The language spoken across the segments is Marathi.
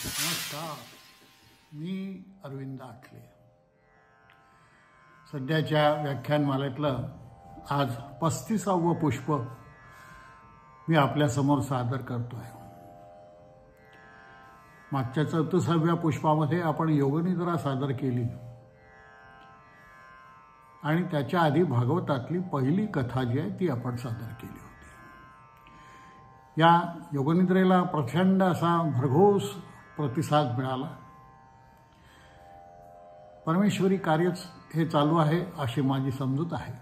नमस्कार, मी अरविंद आठले. सध्याच्या व्याख्यानमालेतलं आज 35वं पुष्प मी आपल्यासमोर सादर करतो आहे. मागच्या 34व्या पुष्पामध्ये आपण योगनिद्रा सादर केली आणि त्याच्या आधी भागवतातली पहिली कथा जी आहे ती आपण सादर केली होती. या योगनिद्रेला प्रचंड असा भरघोस प्रतिसाद मिळाला. परमेश्वरी कार्यच हे चालू आहे अशी माझी समजूत आहे.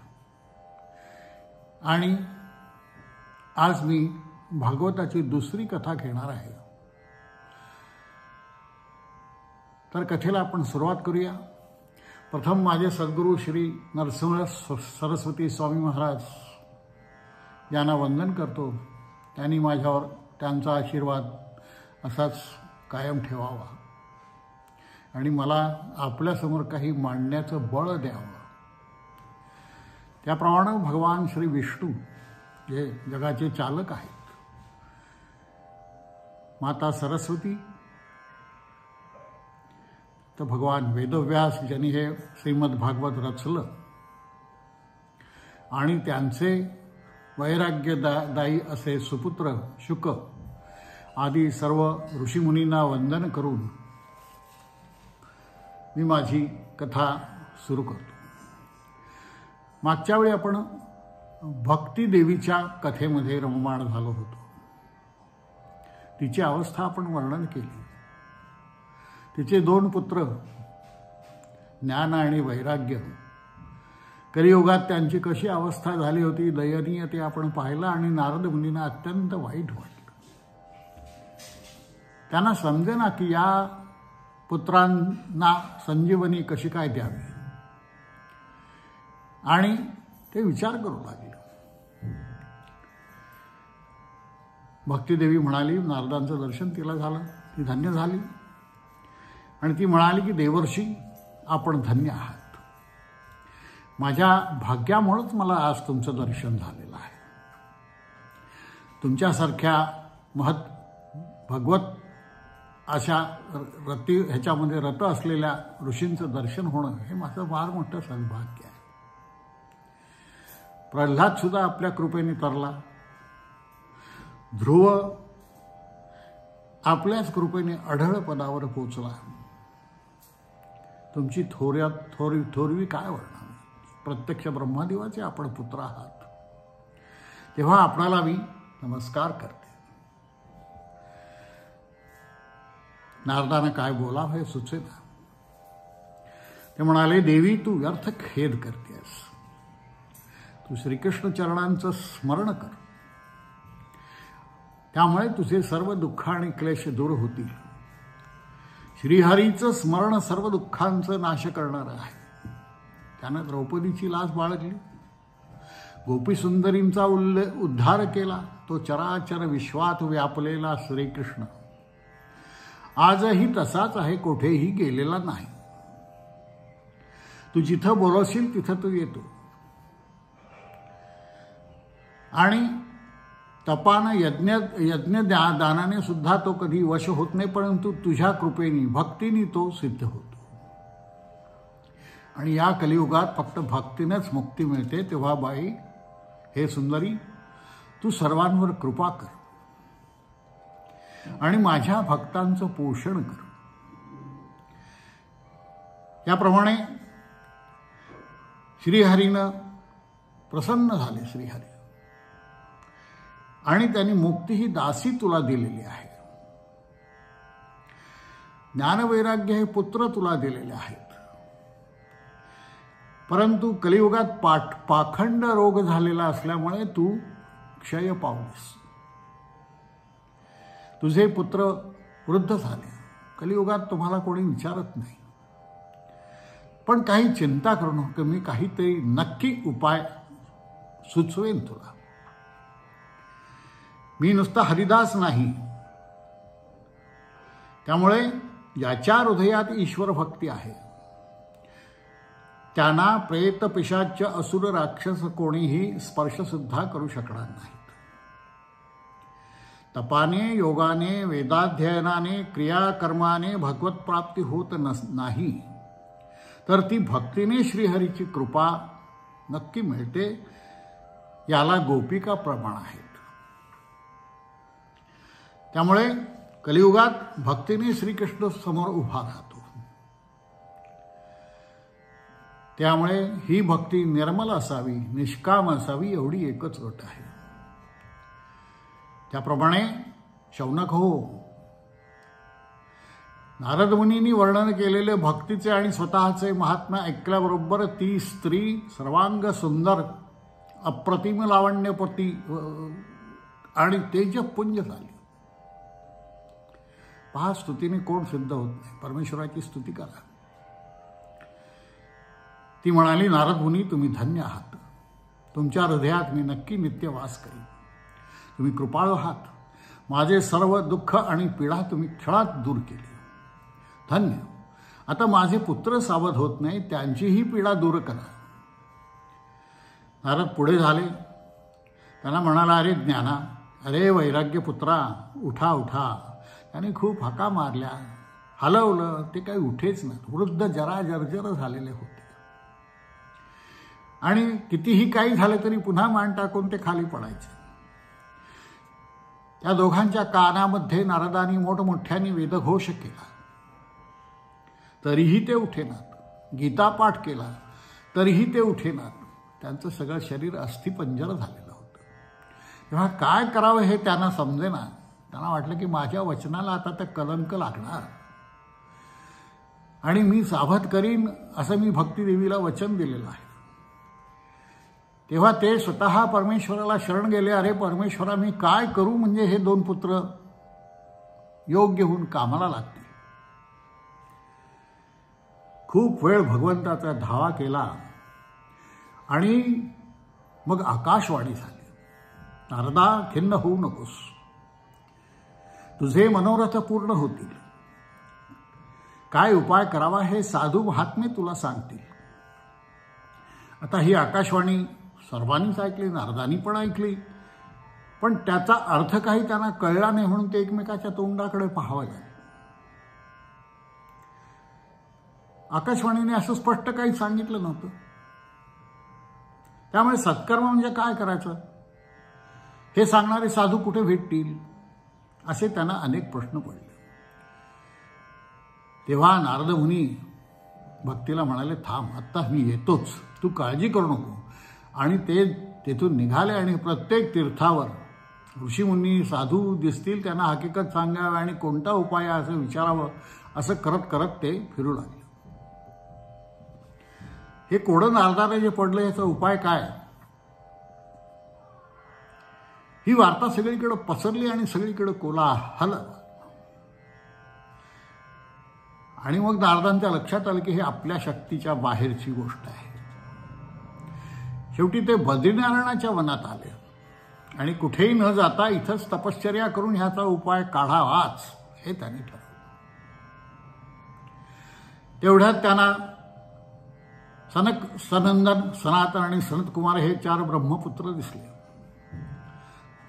आणि आज मी भागवताची दुसरी कथा घेणार आहे. तर कथेला आपण सुरुवात करूया. प्रथम माझे सद्गुरू श्री नरसिंह सरस्वती स्वामी महाराज यांना वंदन करतो. त्यांनी माझ्यावर त्यांचा आशीर्वाद असाच कायम ठेवावा आणि मला आपल्यासमोर काही मांडण्याचं बळ द्यावं. त्याप्रमाणे भगवान श्री विष्णू जे जगाचे चालक आहेत, माता सरस्वती, तर भगवान वेदव्यास ज्यांनी हे श्रीमद भागवत रचलं आणि त्यांचे वैराग्यदायी असे सुपुत्र शुक आदी सर्व ऋषीमुनींना वंदन करून मी माझी कथा सुरू करतो. मागच्या वेळी आपण भक्ती देवीच्या कथेमध्ये रममाण झालो होतो. तिची अवस्था आपण वर्णन केली. तिचे 2 पुत्र ज्ञान आणि वैराग्य, कलियुगात त्यांची कशी अवस्था झाली होती दयनीय ते आपण पाहिलं आणि नारद मुनींना अत्यंत वाईट वाटलं. त्यांना समजेना की या पुत्रांना संजीवनी कशी काय द्यावी आणि ते विचार करू लागले. भक्तिदेवी म्हणाली, नारदांचं दर्शन तिला झालं, ती धन्य झाली आणि ती म्हणाली की देवर्षी आपण धन्य आहात. माझ्या भाग्यामुळेच मला आज तुमचं दर्शन झालेलं आहे. तुमच्यासारख्या भगवत अशा ह्याच्यामध्ये रत असलेल्या ऋषींचं दर्शन होणं हे माझं फार मोठं सौभाग्य आहे. प्रल्हाद सुद्धा आपल्या कृपेने तरला. ध्रुव आपल्याच कृपेने अढळ पदावर पोचला. तुमची थोरवी काय वर्णन. प्रत्यक्ष ब्रह्मदेवाचे आपण पुत्र आहात, तेव्हा आपणाला मी नमस्कार करते. नारदानं काय बोलावं हे सुचेना. ते म्हणाले, देवी तू व्यर्थ खेद करतेस. तू श्रीकृष्ण चरणांचं स्मरण कर, त्यामुळे तुझे सर्व दुःख आणि क्लेश दूर होतील. श्रीहरीचं स्मरण सर्व दुःखांचं नाश करणारं आहे. त्यानं द्रौपदीची लाज बाळगली, गोपीसुंदरींचा उद्धार केला. तो चराचर विश्वात व्यापलेला श्रीकृष्ण आजही तसाच आहे, कुठेही गेलेला नाही. तू जिथं बोलवशील तिथं तू येतो आणि तपानं यज्ञ दानाने सुद्धा तो कधी वश होत नाही, परंतु तुझ्या कृपेने भक्तीने तो सिद्ध होतो. आणि या कलियुगात फक्त भक्तीनेच मुक्ती मिळते. तेव्हा बाई, हे सुंदरी, तू सर्वांवर कृपा कर आणि माझ्या भक्तांचं पोषण कर. याप्रमाणे श्रीहरीनं प्रसन्न झाले. श्रीहरी आणि त्यांनी मुक्ती ही दासी तुला दिलेली आहे. ज्ञानवैराग्य हे पुत्र तुला दिलेले आहेत. परंतु कलियुगात पाखंड रोग झालेला असल्यामुळे तू क्षय पावलीस. तुझे पुत्र वृद्ध झाले. कलियुगात तुम्हाला कोणी विचारत नाही. पण काही चिंता करू नको, मी काहीतरी नक्की उपाय सुचवेन तुला. मी नुसता हरिदास नाही, त्यामुळे ज्याच्या हृदयात ईश्वर भक्ती आहे त्यांना प्रेत पिशाच असुर राक्षस कोणीही स्पर्शसुद्धा करू शकणार नाहीत. तपाने, योगाने, वेदाध्ययनाने, क्रियाकर्माने भगवत प्राप्ती होत नाही, तर ती भक्तीने श्रीहरीची कृपा नक्की मिळते. याला गोपिका प्रमाण आहेत. त्यामुळे कलियुगात भक्तीने श्रीकृष्ण समोर उभा राहतो. त्यामुळे ही भक्ती निर्मल असावी, निष्काम असावी, एवढी एकच अट आहे. त्याप्रमाणे शौनक हो, नारद मुनींनी वर्णन केलेले भक्तीचे आणि स्वतःचे महात्म्य ऐकल्याबरोबर ती स्त्री सर्वांग सुंदर, अप्रतिम लावण्यपती आणि तेजपुंज झाली. पहा, स्तुतीने कोण सिद्ध होत नाही. परमेश्वराची स्तुती करा. ती म्हणाली, नारद मुनी, तुम्ही धन्य आहात. तुमच्या हृदयात मी नक्की नित्य वास करीन. तुम्ही कृपाळू आहात. माझे सर्व दुःख आणि पीडा तुम्ही क्षणात दूर केली. धन्य. आता माझे पुत्र सावध होत नाही, त्यांचीही पीडा दूर करा. नारद पुढे झाले. त्यांना म्हणाला, अरे ज्ञाना, अरे वैराग्य पुत्रा, उठा उठा. त्याने खूप हाका मारल्या, हलवलं, ते काही उठेच नाही. वृद्ध जरा जर्जर झालेले होते आणि कितीही काही झालं तरी पुन्हा मान टाकून ते खाली पडायचे. त्या दोघांच्या कानामध्ये नारदांनी मोठमोठ्याने वेदघोष केला, तरीही ते उठेनात. गीतापाठ केला, तरीही ते उठेनात. त्यांचं सगळं शरीर अस्थिपंजर झालेलं होतं. तेव्हा काय करावं हे त्यांना समजेना. त्यांना वाटलं की माझ्या वचनाला आता त्या कलंक लागणार आणि मी सावध करीन असं मी भक्तिदेवीला वचन दिलेलं आहे. तेव्हा ते स्वतः परमेश्वराला शरण गेले. अरे परमेश्वरा, मी काय करू म्हणजे हे दोन पुत्र योग्य होऊन कामाला लागतील. खूप वेळ भगवंताचा धावा केला आणि मग आकाशवाणी झाली, नारदा, खिन्न होऊ नकोस. तुझे मनोरथ पूर्ण होतील. काय उपाय करावा हे साधू महात्मे तुला सांगतील. आता ही आकाशवाणी सर्वांनीच ऐकली, नारदांनी पण ऐकली, पण त्याचा अर्थ काही त्यांना कळला नाही म्हणून ते एकमेकाच्या तोंडाकडे पाहावं लागले. आकाशवाणीने असं स्पष्ट काही सांगितलं नव्हतं. त्यामुळे सत्कर्म म्हणजे काय करायचं हे सांगणारे साधू कुठे भेटतील असे त्यांना अनेक प्रश्न पडले. तेव्हा नारद मुनी भक्तीला म्हणाले, थांब, आत्ता मी येतोच, तू काळजी करू नको. आणि ते तेथून निघाले आणि प्रत्येक तीर्थावर ऋषीमुनी साधू दिसतील त्यांना हकीकत सांगावे आणि कोणता उपाय आहे असं विचारावं. असं करत करत ते फिरू लागले. हे कोडं नारदाला जे पडलं याचा उपाय काय, ही वार्ता सगळीकडे पसरली आणि सगळीकडे कोलाहल. आणि मग नारदांच्या लक्षात आलं की हे आपल्या शक्तीच्या बाहेरची गोष्ट आहे. शेवटी ते बद्रीनारायणाच्या वनात आले आणि कुठेही न जाता इथंच तपश्चर्या करून ह्याचा उपाय काढावाच हे त्यांनी ठरवलं. तेवढ्यात त्यांना सनंदन, सनातन आणि सनतकुमार हे 4 ब्रह्मपुत्र दिसले.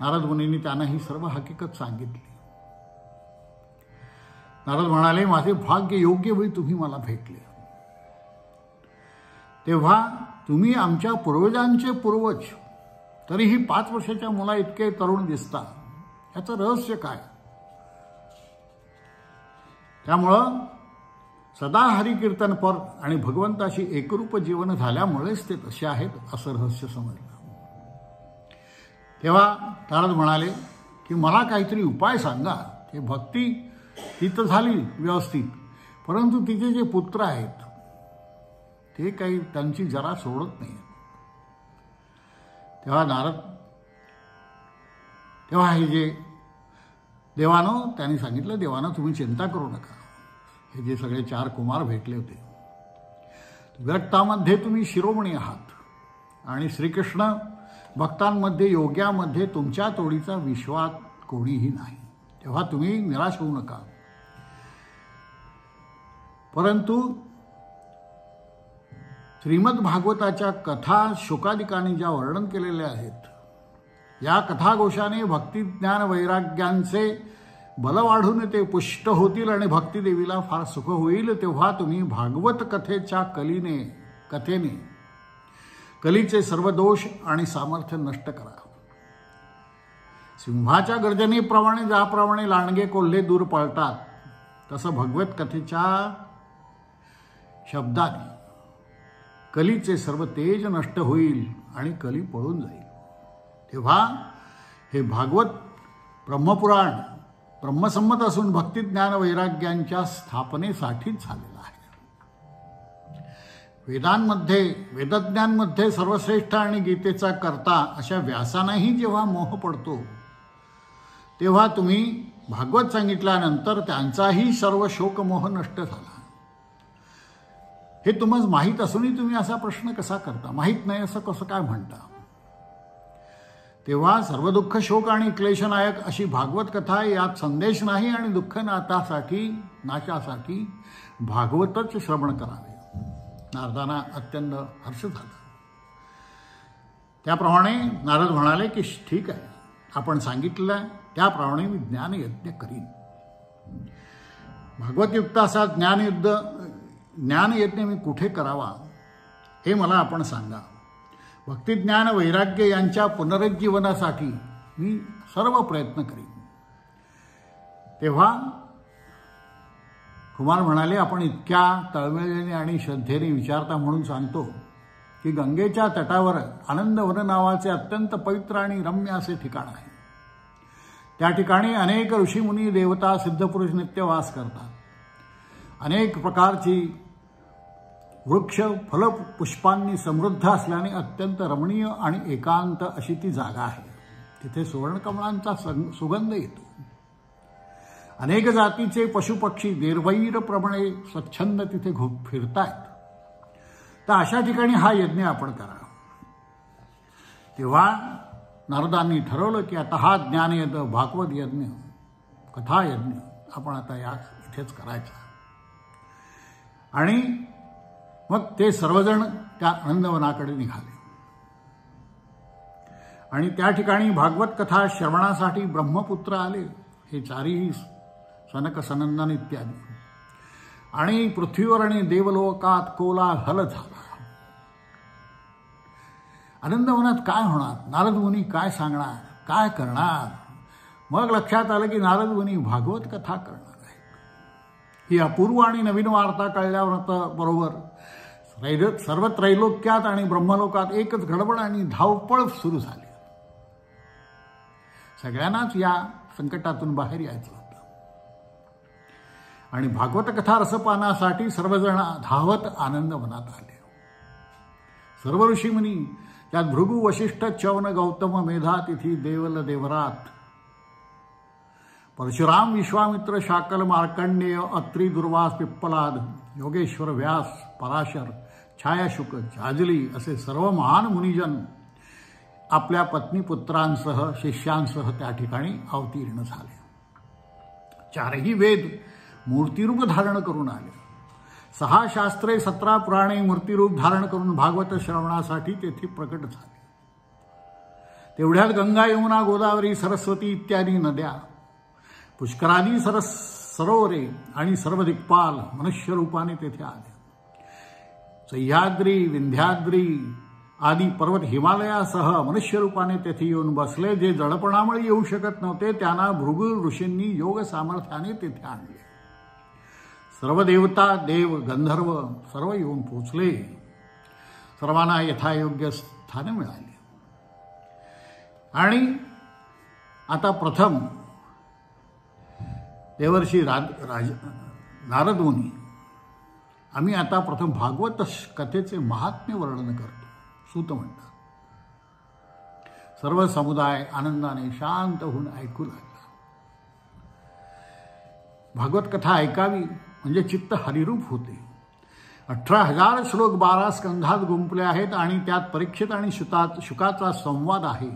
नारद मुनींनी त्यांना ही सर्व हकीकत सांगितली. नारद म्हणाले, माझे भाग्य योग्य वेळी तुम्ही मला भेटले. तेव्हा तुम्ही आमच्या पूर्वजांचे पूर्वज, तरीही 5 वर्षाच्या मुला इतके तरुण दिसता, याचं रहस्य काय? त्यामुळं सदा हरिकीर्तनपर आणि भगवंताशी एकरूप जीवन झाल्यामुळेच ते तसे आहेत असं रहस्य समजलं. तेव्हा नारद म्हणाले की मला काहीतरी उपाय सांगा. की भक्ती ती तर झाली व्यवस्थित, परंतु तिचे जे पुत्र आहेत ते काही त्यांची जरा सोडत नाही. तेव्हा हे जे देवानं त्यांनी सांगितलं, देवानं तुम्ही चिंता करू नका. हे जे सगळे 4 कुमार भेटले होते, विरक्तामध्ये तुम्ही शिरोमणी आहात आणि श्रीकृष्ण भक्तांमध्ये, योग्यामध्ये तुमच्या तोडीचा विश्वास कोणीही नाही. तेव्हा तुम्ही निराश होऊ नका. परंतु श्रीमद भागवताच्या कथा शोकादिकांनी ज्या वर्णन केलेल्या आहेत, या कथाघोषाने भक्ती ज्ञान वैराग्यांचे बल वाढून ते पुष्ट होतील आणि भक्तिदेवीला फार सुख होईल, तेव्हा तुम्ही भागवत कथेच्या कथेने कलीचे सर्व दोष आणि सामर्थ्य नष्ट करा. सिंहाच्या गर्जनेप्रमाणे ज्याप्रमाणे लांडगे कोल्हे दूर पळतात, तसं भगवत कथेच्या शब्दाने कलीचे सर्व तेज नष्ट होईल आणि कली पळून जाईल. तेव्हा हे भागवत ब्रह्मपुराण ब्रह्मसंमत असून भक्ती ज्ञान वैराग्यांच्या स्थापनेसाठीच झालेलं आहे. वेदज्ञांमध्ये सर्वश्रेष्ठ आणि गीतेचा कर्ता अशा व्यासांनाही जेव्हा मोह पडतो, तेव्हा तुम्ही भागवत सांगितल्यानंतर त्यांचाही सर्व शोकमोह नष्ट झाला. हे तुम्हाला माहीत असूनही तुम्ही असा प्रश्न कसा करता? माहीत नाही असं कसं काय म्हणता? तेव्हा सर्व दुःख शोक आणि क्लेशनायक अशी भागवत कथा, यात संदेश नाही आणि दुःख नाशासाठी भागवतच श्रवण करावे. नारदांना अत्यंत हर्ष झाला. त्याप्रमाणे नारद म्हणाले की ठीक आहे, आपण सांगितलं त्याप्रमाणे मी ज्ञानयज्ञ करीन. भागवतयुक्त असा ज्ञानयज्ञ मी कुठे करावा हे मला आपण सांगा. भक्तिज्ञान वैराग्य यांच्या पुनरुज्जीवनासाठी मी सर्व प्रयत्न करीन. तेव्हा कुमार म्हणाले, आपण इतक्या तळमळीने आणि श्रद्धेने विचारता म्हणून सांगतो की गंगेच्या तटावर आनंदवन नावाचे अत्यंत पवित्र आणि रम्य असे ठिकाण आहे. त्या ठिकाणी अनेक ऋषीमुनी देवता सिद्धपुरुष नित्य वास करतात. अनेक प्रकारची वृक्ष फल पुष्पांनी समृद्ध असल्याने अत्यंत रमणीय आणि एकांत अशी ती जागा आहे. तिथे सुवर्णकमळांचा सुगंध येतो. अनेक जातीचे पशुपक्षी निर्वैरप्रमाणे स्वच्छंद तिथे फिरतायत. तर अशा ठिकाणी हा यज्ञ आपण करा. तेव्हा नारदांनी ठरवलं की आता हा ज्ञानयज्ञ भागवत यज्ञ कथायज्ञ आपण आता या इथेच करायचा. आणि मग ते सर्वजण त्या आनंदवनाकडे निघाले आणि त्या ठिकाणी भागवत कथा श्रवणासाठी ब्रह्मपुत्र आले. हे चारही सनक सनंदन इत्यादी. आणि पृथ्वीवर आणि देवलोकात कोलाहल झाला. आनंदवनात काय होणार? नारद मुनी काय सांगणार, काय करणार? मग लक्षात आलं की नारद मुनी भागवत कथा करणार आहे. ही अपूर्व आणि नवीन वार्ता कळल्यावर बरोबर सर्व त्रैलोक्यात आणि ब्रह्मलोकात एकच गडबड आणि धावपळ सुरू झाली. सगळ्यांनाच या संकटातून बाहेर यायचं होतं आणि भागवत कथा रसपानासाठी सर्वजण धावत आनंदवनात आले. सर्व ऋषीमुनी, त्यात भृगु वशिष्ठ चवन गौतम मेधा तिथी देवल देवरात परशुराम विश्वामित्र शाकल मार्कंडेय अत्रि दुर्वास पिप्पलाद योगेश्वर व्यास पराशर छायाशुक जाजली असे सर्व महान मुनिजन आपल्या पत्नीपुत्रांसह शिष्यांसह त्या ठिकाणी अवतीर्ण झाले. चारही वेद मूर्तिरूप धारण करून आले. 6 शास्त्रे 17 पुराणे मूर्तिरूप धारण करून भागवत श्रवणासाठी तेथे प्रकट झाले. तेवढ्यात गंगा यमुना गोदावरी सरस्वती इत्यादी नद्या पुष्करादी सरोवरे आणि सर्व दिक्पाल मनुष्य रूपाने तेथे आले. सह्याद्री विंध्याद्री आदी पर्वत हिमालयासह मनुष्य रूपाने तेथे येऊन बसले. जे जडपणामुळे येऊ शकत नव्हते त्यांना भृगु ऋषींनी योग सामर्थ्याने तेथे आणले. सर्व देवता देव गंधर्व सर्व येऊन पोचले. सर्वांना यथायोग्य स्थान मिळाले. आणि आता प्रथम देवर्षी नारद मुनी, आम्ही आता प्रथम भागवत कथेचे महात्म्य वर्णन करतो. सूत म्हणतात. सर्व समुदाय आनंदाने शांत होऊन ऐकू लागला. भागवत कथा ऐकावी म्हणजे चित्त हरिरूप होते. 18,000 श्लोक 12 स्कंधात गुंपले आहेत आणि त्यात परीक्षित आणि शुकाचा संवाद आहे.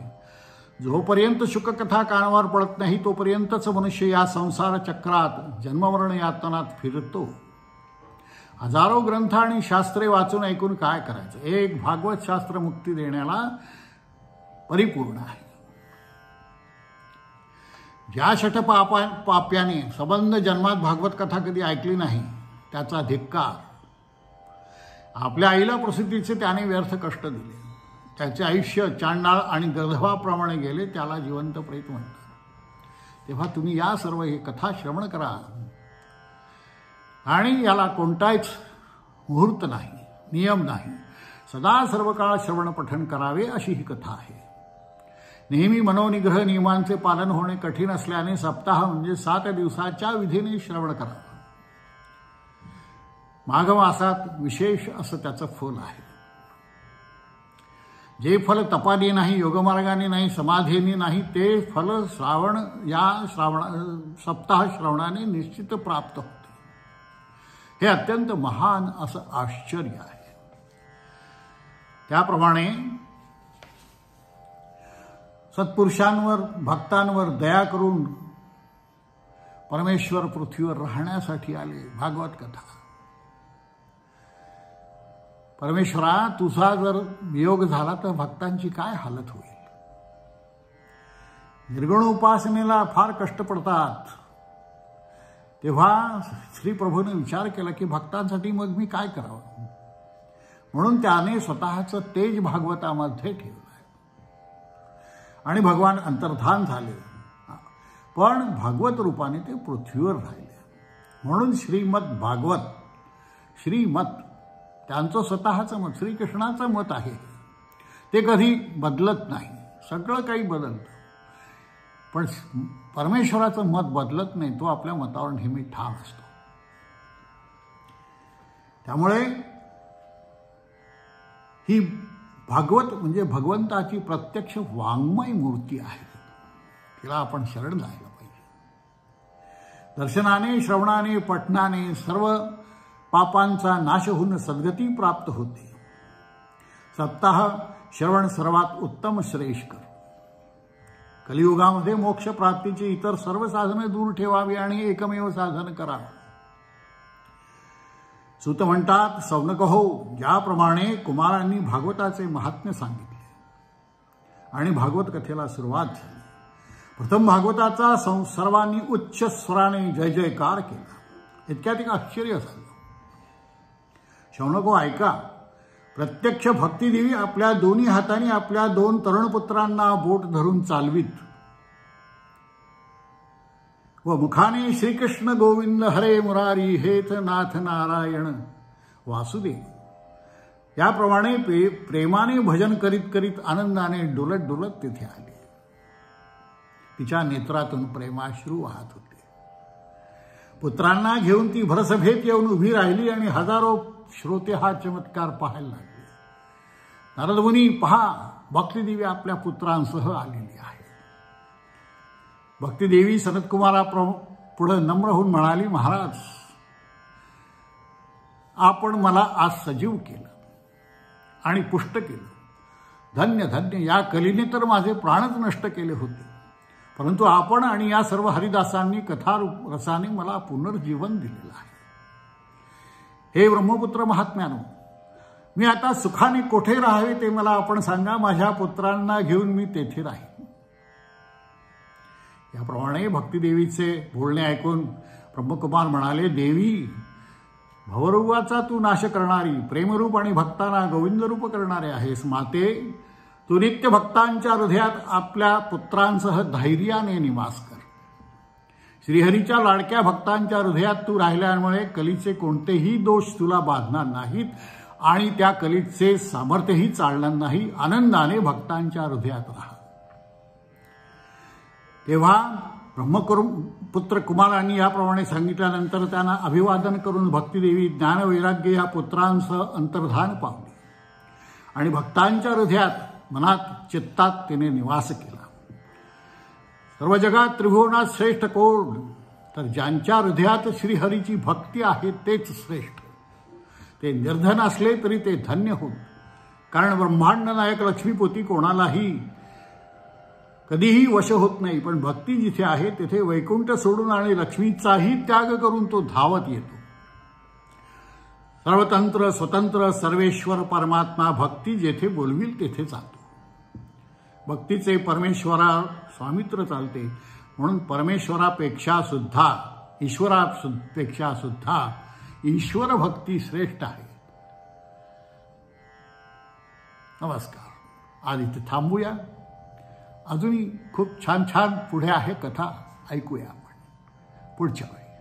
जोपर्यंत शुककथा कानावर पडत नाही तोपर्यंतच मनुष्य या संसार चक्रात जन्ममरण यातनात फिरतो. हजारो ग्रंथ आणि शास्त्रे वाचून ऐकून काय करायचं? एक भागवत शास्त्र मुक्ती देण्याला परिपूर्ण आहे. ज्या पाप्याने संबंध जन्मात भागवत कथा कधी ऐकली नाही त्याचा धिक्कार. आपल्या आईला प्रसिद्धीचे त्याने व्यर्थ कष्ट दिले. त्याचे आयुष्य चांडाळ आणि गर्धवाप्रमाणे गेले, त्याला जिवंत प्रेत म्हणतात. तेव्हा तुम्ही या सर्व ही कथा श्रवण करा आणि याला कोणताच मुहूर्त नाही, नियम नाही, सदा सर्व काळ श्रवण पठण करावे अशी ही कथा आहे. नेहमी मनोनिग्रह नियमांचे पालन होणे कठीण असल्याने सप्ताह म्हणजे 7 दिवसाच्या विधीने श्रवण करावे. माघ मासात विशेष असं त्याचं फल आहे. जे फल तपाने नाही, योगमार्गाने नाही, समाधीने नाही, ते फल सप्ताह श्रवणाने निश्चित प्राप्त होते. हे अत्यंत महान असं आश्चर्य आहे. त्याप्रमाणे सत्पुरुषांवर भक्तांवर दया करून परमेश्वर पृथ्वीवर राहण्यासाठी आले. भागवत कथा. परमेश्वरा, तुझा जर वियोग झाला तर भक्तांची काय हालत होईल. निर्गुण उपासनेला फार कष्ट पडतात. तेव्हा श्री प्रभूने विचार केला की भक्तांसाठी मग मी काय करावं. म्हणून त्याने स्वतःचं तेज भागवतामध्ये ठेवलं आणि भगवान अंतर्धान झाले. पण भागवत रूपाने ते पृथ्वीवर राहिले. म्हणून श्रीमद भागवत, श्रीमत त्यांचं स्वतःचं मत, श्रीकृष्णाचं मत आहे. ते कधी बदलत नाही. सगळं काही बदलतं पण परमेश्वराचं मत बदलत नाही. तो आपल्या मतावर नेहमी ठाम असतो. त्यामुळे ही भागवत म्हणजे भगवंताची प्रत्यक्ष वाङ्मय मूर्ती आहे. तिला आपण शरण जायला पाहिजे. दर्शनाने, श्रवणाने, पठणाने सर्व पापांचा नाश होऊन सद्गती प्राप्त होते. सप्ताह श्रवण सर्वात उत्तम श्रेष्ठ. कलियुगामध्ये मोक्ष प्राप्तीची इतर सर्व साधने दूर ठेवावी आणि एकमेव साधन करावे. सूत म्हणतात, सौनक हो, ज्याप्रमाणे कुमारांनी भागवताचे महात्म्य सांगितले आणि भागवत कथेला सुरुवात झाली. प्रथम भागवताचा सर्वांनी उच्च स्वराने जय जयकार केला. इतक्यात एक आश्चर्य झालं. शौनको ऐका, प्रत्यक्ष भक्तिदेवी आपल्या दोन्ही हातांनी आपल्या 2 तरुणपुत्रांना बोट धरून चालवीत व मुखाने श्रीकृष्ण गोविंद हरे मुरारी हेथ नाथ नारायण वासुदेव याप्रमाणे प्रेमाने भजन करीत करीत आनंदाने डोलत डोलत तिथे आले. तिच्या नेत्रातून प्रेमाश्रू वाहत होते. पुत्रांना घेऊन ती भरसभेत येऊन उभी राहिली आणि हजारो श्रोते हा चमत्कार पाहायला लागले. नारदमुनी, पहा, भक्तिदेवी आपल्या पुत्रांसह आलेली आहे. भक्तिदेवी सनतकुमारा पुढे नम्र होऊन म्हणाली, महाराज, आपण मला आज सजीव केलं आणि पुष्ट केलं. धन्य धन्य. या कलीने तर माझे प्राणच नष्ट केले होते, परंतु आपण आणि या सर्व हरिदासांनी कथा रसाने मला पुनर्जीवन दिलेलं आहे. हे ब्रह्मपुत्र महात्म्यानो, मी आता सुखाने कोठे राहावे ते मला आपण सांगा. माझ्या पुत्रांना घेऊन मी तेथे राहीन. याप्रमाणे भक्तिदेवीचे बोलणे ऐकून ब्रह्मकुमार म्हणाले, देवी, भवरोगाचा तू नाश करणारी, प्रेमरूप आणि भक्तांना गोविंदरूप करणारे आहेस. माते, तू नित्य भक्तांच्या हृदयात आपल्या पुत्रांसह धैर्याने निवास कर. श्रीहरीच्या लाडक्या भक्तांच्या हृदयात तू राहिल्यामुळे कलीचे कोणतेही दोष तुला बाधणार नाहीत आणि त्या कलीचे सामर्थ्यही चालणार नाही. आनंदाने भक्तांच्या हृदयात राहा. तेव्हा ब्रह्मपुत्र कुमारांनी याप्रमाणे सांगितल्यानंतर त्यांना अभिवादन करून भक्तिदेवी ज्ञानवैराग्य या पुत्रांसह अंतर्धान पावली आणि भक्तांच्या हृदयात, मनात, चित्तात तिने निवास केला. सर्व जगात त्रिभुवनात श्रेष्ठ कोण, तर ज्यांच्या हृदयात श्रीहरीची भक्ती आहे तेच श्रेष्ठ. ते निर्धन असले तरी ते धन्य होत. कारण ब्रह्मांड नायक लक्ष्मीपोती कोणालाही कधीही वश होत नाही. पण भक्ती जिथे आहे तिथे वैकुंठ सोडून आणि लक्ष्मीचाही त्याग करून तो धावत येतो. सर्वतंत्र, स्वतंत्र, सर्वेश्वर परमात्मा भक्ती जेथे बोलविल तेथे जातो. भक्तीचे परमेश्वरा स्वामित्र चालते. म्हणून परमेश्वरापेक्षा सुद्धा ईश्वरापेक्षा सुद्धा ईश्वर भक्ती श्रेष्ठ आहे. नमस्कार. आज इथे थांबूया. अजूनही खूप छान छान पुढे आहे कथा, ऐकूया आपण पुढच्या वेळी.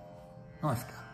नमस्कार.